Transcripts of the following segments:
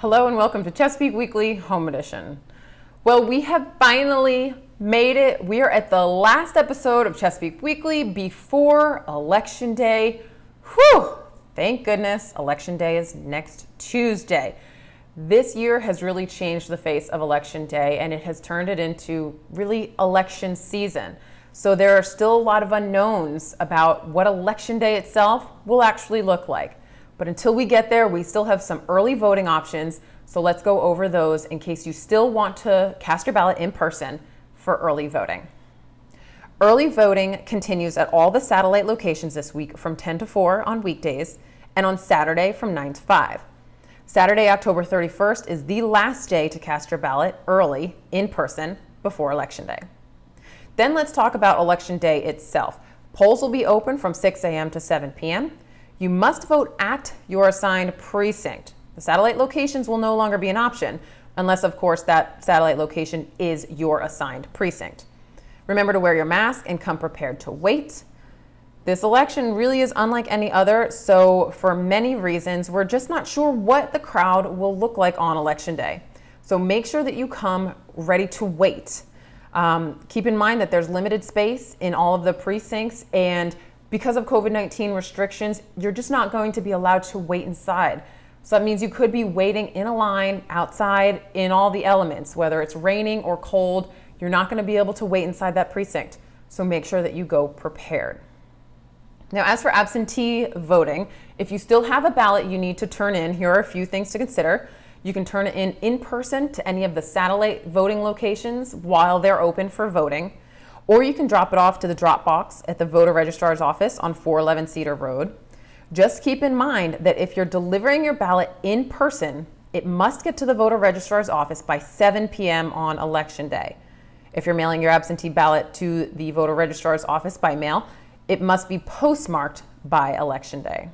Hello and welcome to Chesapeake Weekly Home Edition. Well, we have finally made it. We are at the last episode of Chesapeake Weekly before Election Day. Whew! Thank goodness Election Day is next Tuesday. This year has really changed the face of Election Day, and it has turned it into really election season. So there are still a lot of unknowns about what Election Day itself will actually look like. But until we get there, we still have some early voting options. So let's go over those in case you still want to cast your ballot in person for early voting. Early voting continues at all the satellite locations this week from 10 to 4 on weekdays and on Saturday from 9 to 5. Saturday, October 31st is the last day to cast your ballot early in person before Election Day. Then let's talk about Election Day itself. Polls will be open from 6 a.m. to 7 p.m. You must vote at your assigned precinct. The satellite locations will no longer be an option, unless, of course, that satellite location is your assigned precinct. Remember to wear your mask and come prepared to wait. This election really is unlike any other, so for many reasons, we're just not sure what the crowd will look like on Election Day. So make sure that you come ready to wait. Keep in mind that there's limited space in all of the precincts, and because of COVID-19 restrictions, you're just not going to be allowed to wait inside. So that means you could be waiting in a line outside in all the elements, whether it's raining or cold. You're not going to be able to wait inside that precinct. So make sure that you go prepared. Now, as for absentee voting, if you still have a ballot you need to turn in, here are a few things to consider. You can turn it in person to any of the satellite voting locations while they're open for voting. Or you can drop it off to the drop box at the voter registrar's office on 411 Cedar Road. Just keep in mind that if you're delivering your ballot in person, it must get to the voter registrar's office by 7 p.m. on Election Day. If you're mailing your absentee ballot to the voter registrar's office by mail, it must be postmarked by Election Day.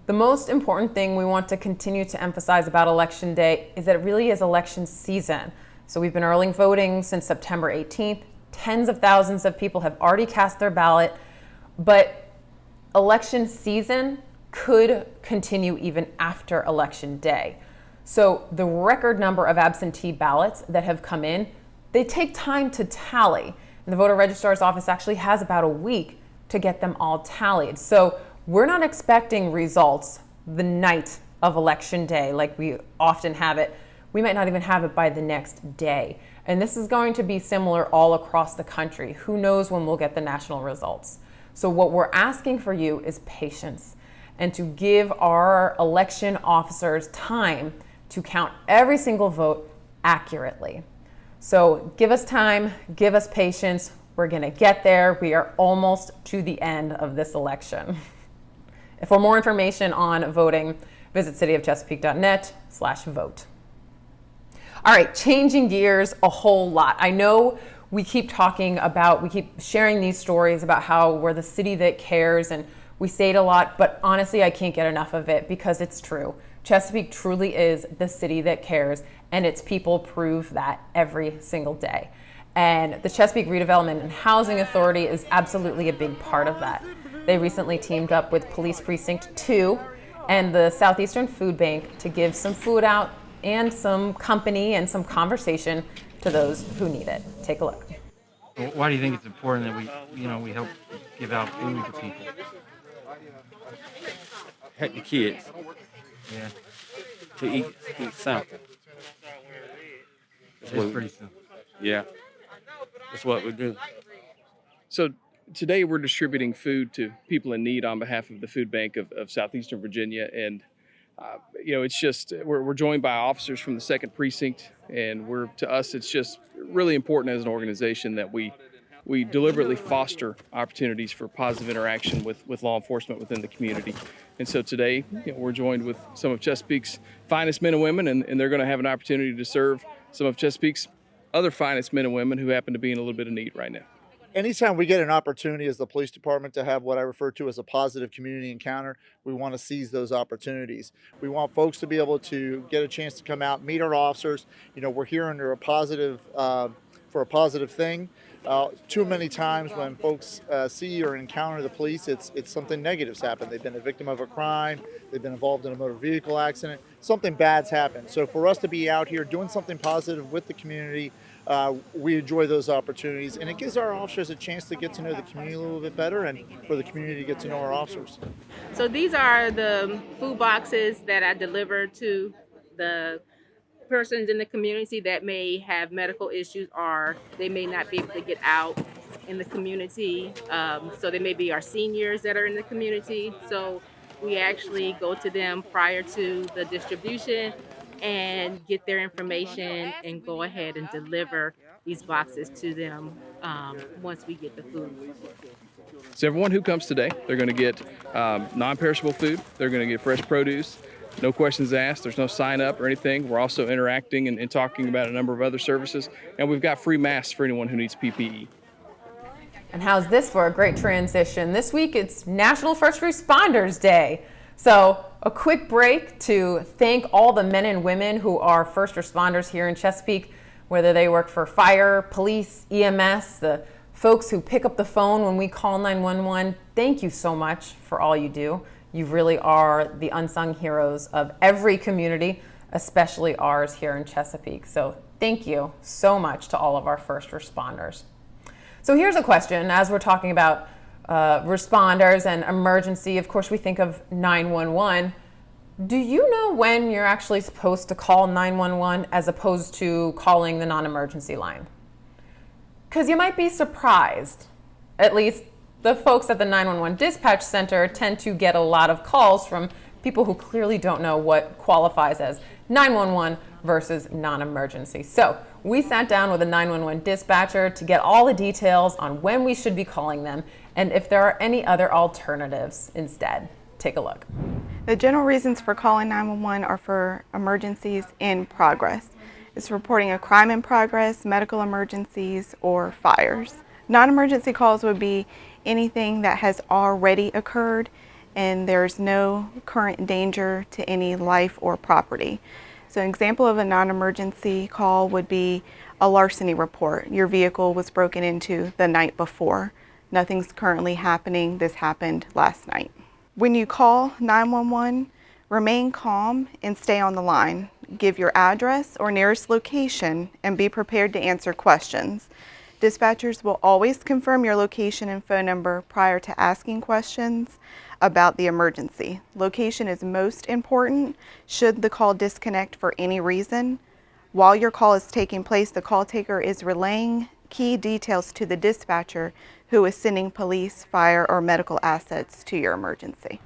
The most important thing we want to continue to emphasize about Election Day is that it really is election season. So we've been early voting since September 18th. Tens of thousands of people have already cast their ballot, but election season could continue even after Election Day. So the record number of absentee ballots that have come in, they take time to tally. And the voter registrar's office actually has about a week to get them all tallied. So we're not expecting results the night of Election Day like we often have it. We might not even have it by the next day. And this is going to be similar all across the country. Who knows when we'll get the national results? So what we're asking for you is patience and to give our election officers time to count every single vote accurately. So give us time, give us patience. We're gonna get there. We are almost to the end of this election. For more information on voting, visit cityofchesapeake.net/vote. All right, changing gears a whole lot. I know we keep sharing these stories about how we're the city that cares, and we say it a lot, but honestly, I can't get enough of it because it's true. Chesapeake truly is the city that cares, and its people prove that every single day. And the Chesapeake Redevelopment and Housing Authority is absolutely a big part of that. They recently teamed up with Police Precinct 2 and the Southeastern Food Bank to give some food out and some company and some conversation to those who need it. Take a look. Why do you think it's important that we help give out food to people? Help the kids Yeah, to eat something. it's pretty simple. Yeah, that's what we do. So today we're distributing food to people in need on behalf of the Food Bank of Southeastern Virginia. And, it's just, we're joined by officers from the 2nd Precinct. And to us, it's just really important as an organization that we deliberately foster opportunities for positive interaction with law enforcement within the community. And so today, we're joined with some of Chesapeake's finest men and women, and they're going to have an opportunity to serve some of Chesapeake's other finest men and women who happen to be in a little bit of need right now. Anytime we get an opportunity as the police department to have what I refer to as a positive community encounter, we want to seize those opportunities. We want folks to be able to get a chance to come out, meet our officers. We're here under a positive, for a positive thing. Too many times when folks see or encounter the police, it's something negative's happened. They've been a victim of a crime, they've been involved in a motor vehicle accident, something bad's happened. So for us to be out here doing something positive with the community, we enjoy those opportunities, and it gives our officers a chance to get to know the community a little bit better, and for the community to get to know our officers. So these are the food boxes that I deliver to the persons in the community that may have medical issues, or they may not be able to get out in the community. So they may be our seniors that are in the community. So we actually go to them prior to the distribution and get their information and go ahead and deliver these boxes to them once we get the food. So everyone who comes today, they're going to get non-perishable food. They're going to get fresh produce. No questions asked. There's no sign up or anything. We're also interacting and talking about a number of other services. And we've got free masks for anyone who needs PPE. And how's this for a great transition? This week it's National First Responders Day. So a quick break to thank all the men and women who are first responders here in Chesapeake, whether they work for fire, police, EMS, the folks who pick up the phone when we call 911. Thank you so much for all you do. You really are the unsung heroes of every community, especially ours here in Chesapeake. So thank you so much to all of our first responders. So here's a question. As we're talking about responders and emergency, of course we think of 911. Do you know when you're actually supposed to call 911 as opposed to calling the non-emergency line? Because you might be surprised. At least the folks at the 911 dispatch center tend to get a lot of calls from people who clearly don't know what qualifies as 911 versus non-emergency. So we sat down with a 911 dispatcher to get all the details on when we should be calling them and if there are any other alternatives instead. Take a look. The general reasons for calling 911 are for emergencies in progress. It's reporting a crime in progress, medical emergencies, or fires. Non-emergency calls would be anything that has already occurred and there's no current danger to any life or property. So an example of a non-emergency call would be a larceny report. Your vehicle was broken into the night before. Nothing's currently happening. This happened last night. When you call 911, remain calm and stay on the line. Give your address or nearest location and be prepared to answer questions. Dispatchers will always confirm your location and phone number prior to asking questions about the emergency. Location is most important should the call disconnect for any reason. While your call is taking place, the call taker is relaying key details to the dispatcher who is sending police, fire, or medical assets to your emergency.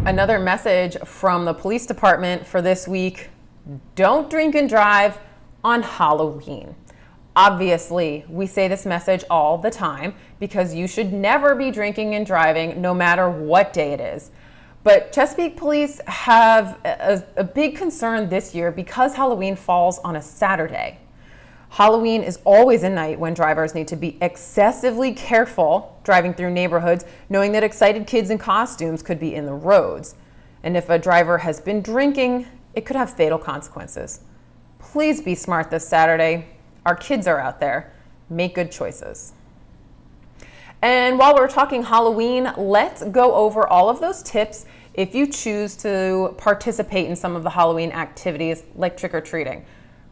Another message from the police department for this week: don't drink and drive on Halloween. Obviously, we say this message all the time because you should never be drinking and driving no matter what day it is. But Chesapeake police have a big concern this year because Halloween falls on a Saturday. Halloween is always a night when drivers need to be excessively careful driving through neighborhoods, knowing that excited kids in costumes could be in the roads. And if a driver has been drinking, it could have fatal consequences. Please be smart this Saturday. Our kids are out there. Make good choices. And while we're talking Halloween, let's go over all of those tips if you choose to participate in some of the Halloween activities like trick-or-treating.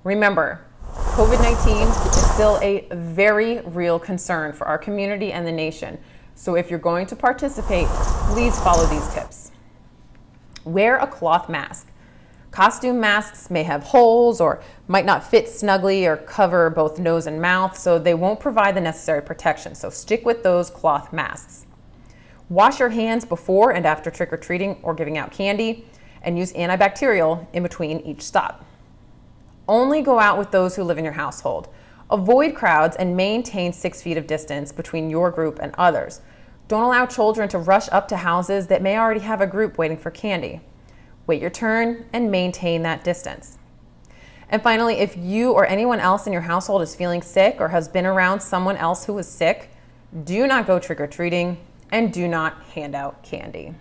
Remember, COVID-19 is still a very real concern for our community and the nation. So if you're going to participate, please follow these tips. Wear a cloth mask. Costume masks may have holes or might not fit snugly or cover both nose and mouth, so they won't provide the necessary protection. So stick with those cloth masks. Wash your hands before and after trick-or-treating or giving out candy, and use antibacterial in between each stop. Only go out with those who live in your household. Avoid crowds and maintain 6 feet of distance between your group and others. Don't allow children to rush up to houses that may already have a group waiting for candy. Wait your turn and maintain that distance. And finally, if you or anyone else in your household is feeling sick or has been around someone else who is sick, do not go trick-or-treating and do not hand out candy.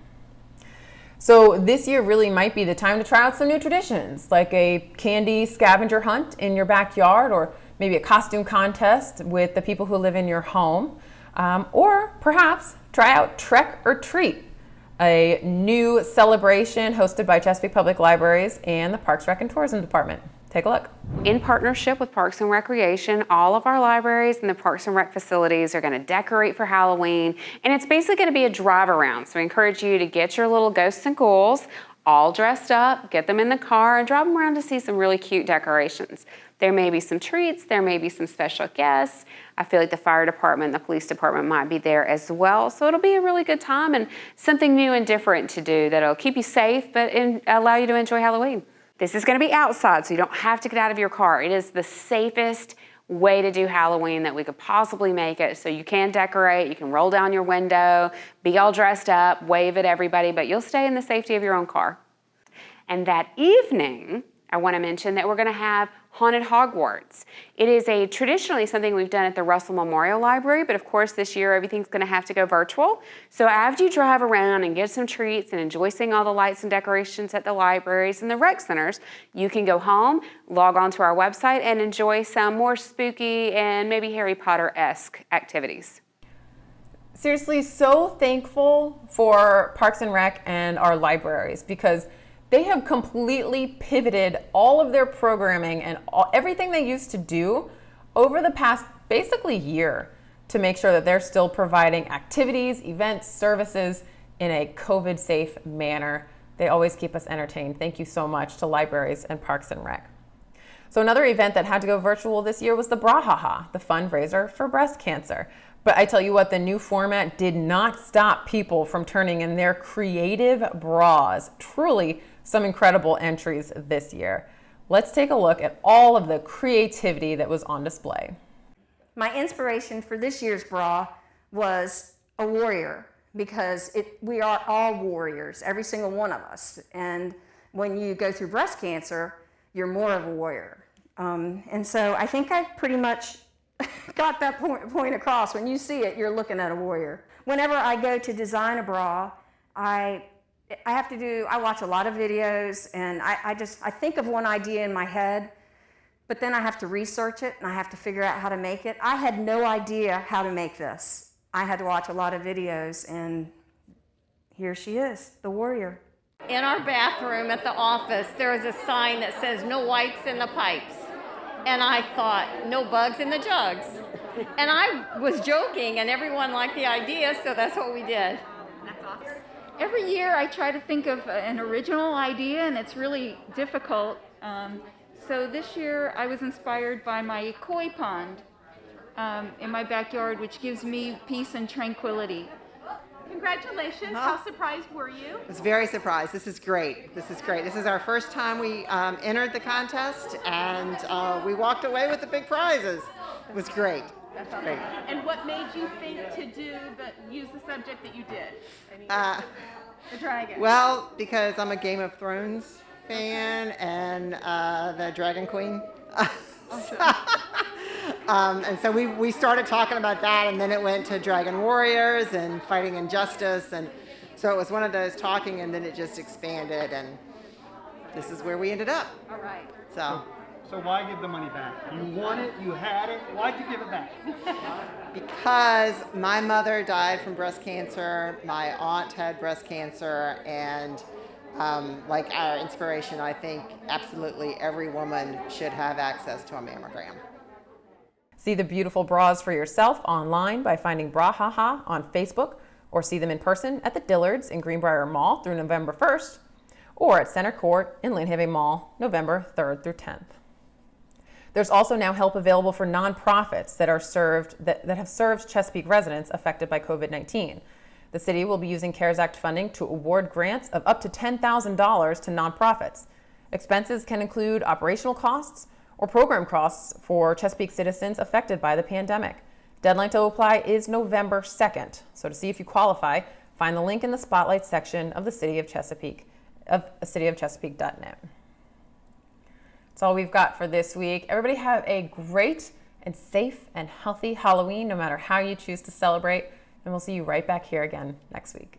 So this year really might be the time to try out some new traditions, like a candy scavenger hunt in your backyard, or maybe a costume contest with the people who live in your home, or perhaps try out Trek or Treat, a new celebration hosted by Chesapeake Public Libraries and the Parks, Rec, and Tourism Department. Take a look. In partnership with Parks and Recreation, all of our libraries and the Parks and Rec facilities are going to decorate for Halloween, and it's basically going to be a drive around. So we encourage you to get your little ghosts and ghouls all dressed up, get them in the car, and drive them around to see some really cute decorations. There may be some treats, there may be some special guests. I feel like the fire department, the police department might be there as well. So it'll be a really good time and something new and different to do that'll keep you safe, but allow you to enjoy Halloween. This is going to be outside, so you don't have to get out of your car. It is the safest way to do Halloween that we could possibly make it. So you can decorate, you can roll down your window, be all dressed up, wave at everybody, but you'll stay in the safety of your own car. And that evening, I want to mention that we're going to have Haunted Hogwarts. It is traditionally something we've done at the Russell Memorial Library, but of course this year everything's going to have to go virtual. So after you drive around and get some treats and enjoy seeing all the lights and decorations at the libraries and the rec centers, you can go home, log on to our website, and enjoy some more spooky and maybe Harry Potter-esque activities. Seriously, so thankful for Parks and Rec and our libraries, because they have completely pivoted all of their programming and everything they used to do over the past basically year to make sure that they're still providing activities, events, services in a COVID-safe manner. They always keep us entertained. Thank you so much to libraries and Parks and Rec. So another event that had to go virtual this year was the Brahaha, the fundraiser for breast cancer. But I tell you what, the new format did not stop people from turning in their creative bras. Truly some incredible entries this year. Let's take a look at all of the creativity that was on display. My inspiration for this year's bra was a warrior, because we are all warriors, every single one of us. And when you go through breast cancer, you're more of a warrior. And so I think I pretty much got that point across. When you see it, you're looking at a warrior. Whenever I go to design a bra, I watch a lot of videos, and I think of one idea in my head, but then I have to research it and I have to figure out how to make it. I had no idea how to make this. I had to watch a lot of videos, and here she is, the warrior. In our bathroom at the office, there is a sign that says no wipes in the pipes. And I thought, no bugs in the jugs. And I was joking, and everyone liked the idea, so that's what we did. That's awesome. Every year I try to think of an original idea, and it's really difficult. So this year I was inspired by my koi pond in my backyard, which gives me peace and tranquility. Congratulations. How surprised were you? I was very surprised. This is great. This is great. This is our first time we entered the contest, and we walked away with the big prizes. It was great. That's awesome. Great. And what made you think to use the subject that you did? The dragon. Well, because I'm a Game of Thrones fan and the Dragon Queen. And so we started talking about that, and then it went to Dragon Warriors and fighting injustice, and so it was one of those talking, and then it just expanded, and this is where we ended up. All right. So why give the money back? You won it, you had it, why'd you give it back? Because my mother died from breast cancer, my aunt had breast cancer, and like our inspiration, I think absolutely every woman should have access to a mammogram. See the beautiful bras for yourself online by finding Brahaha on Facebook, or see them in person at the Dillards in Greenbrier Mall through November 1st, or at Center Court in Lynnhaven Mall, November 3rd through 10th. There's also now help available for nonprofits that have served Chesapeake residents affected by COVID-19. The city will be using CARES Act funding to award grants of up to $10,000 to nonprofits. Expenses can include operational costs or program costs for Chesapeake citizens affected by the pandemic. Deadline to apply is November 2nd. So to see if you qualify, find the link in the Spotlight section of the City of Chesapeake, cityofchesapeake.net. That's all we've got for this week. Everybody have a great and safe and healthy Halloween, no matter how you choose to celebrate. And we'll see you right back here again next week.